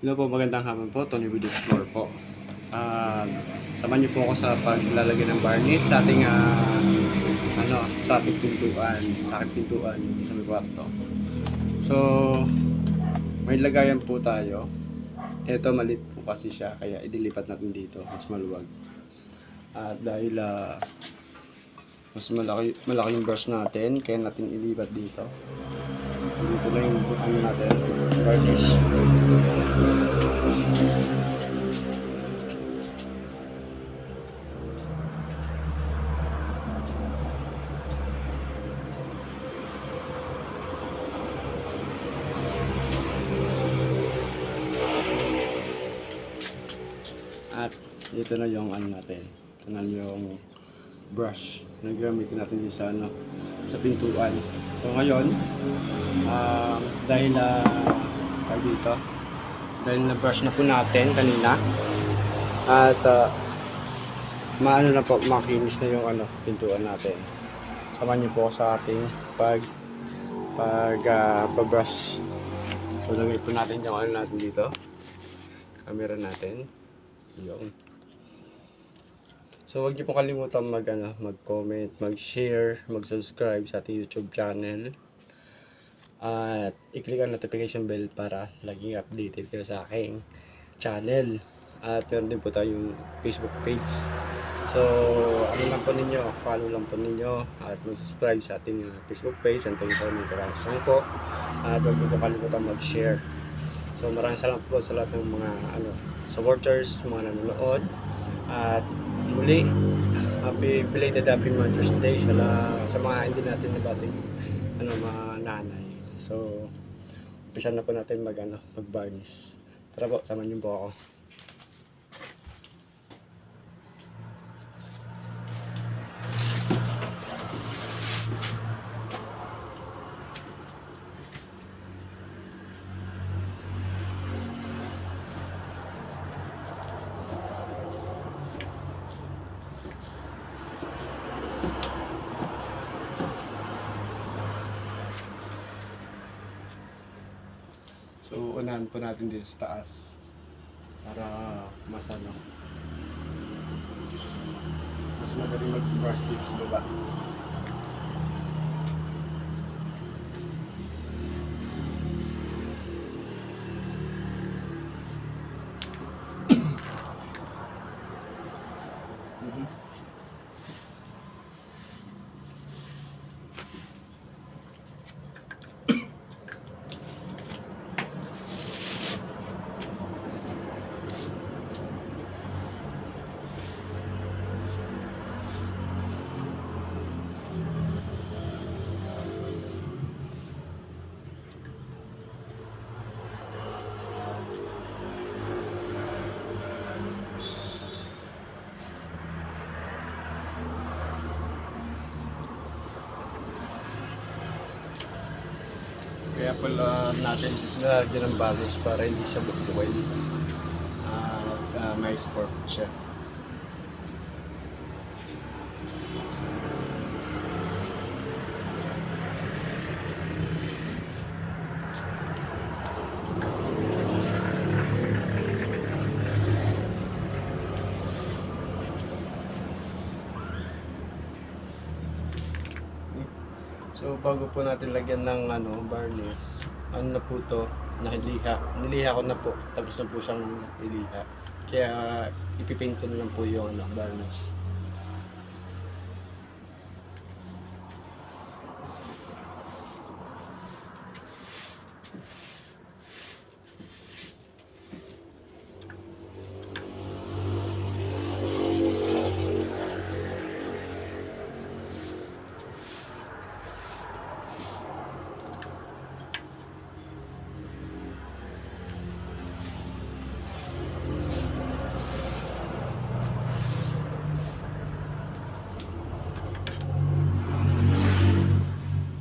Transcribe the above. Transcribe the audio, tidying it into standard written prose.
Hello po, magandang hapon po. Tony with Explore po. Samahan niyo po ako sa paglalagay ng varnish sa ating sa ating pintuan, sa aking pintuan dito sa may kwarto. So, may lagayan po tayo. Ito maliit po kasi siya, kaya idilipat natin dito, mas maluwag. At dahil mas malaki yung brush natin, kaya natin ilipat dito. Dito lang yung natin, varnish. At dito na yung natin. Ito na yung brush na gamitin natin dito sa pintuan. So ngayon, dahil na brush na po natin kanina at makinis na yung pintuan natin. Samahan niyo po sa ating pag-brush. So lagay po natin yung natin dito. Camera natin. Yung. So huwag niyo po kalimutan mag-comment, mag-share, mag-subscribe sa ating YouTube channel. At i-click ang notification bell para laging updated kayo sa aking channel. At meron din po tayong Facebook page. So follow lang po ninyo at mag-subscribe sa ating Facebook page. Antonio Sarmiento Ramos lang po. At huwag niyo po kalimutan mag-share. So maraming salamat po sa lahat ng mga supporters, mga nanonood. At muli, belated happy Mother's Day sa mga hindi natin nabating mga nanay. So umpisa na po natin mag-varnish. Tara po, samahan niyo po ako. So, unahan po natin dito sa taas para mas magaling mag-brush dito sa baba. Kaya pala natin nilagyan ng varnish para hindi siya bukbukin at may support siya. So bago po natin lagyan ng varnish, na po to, niliha ko na po, tapos na po siyang iliha. Kaya ipipaint ko na lang po yung varnish.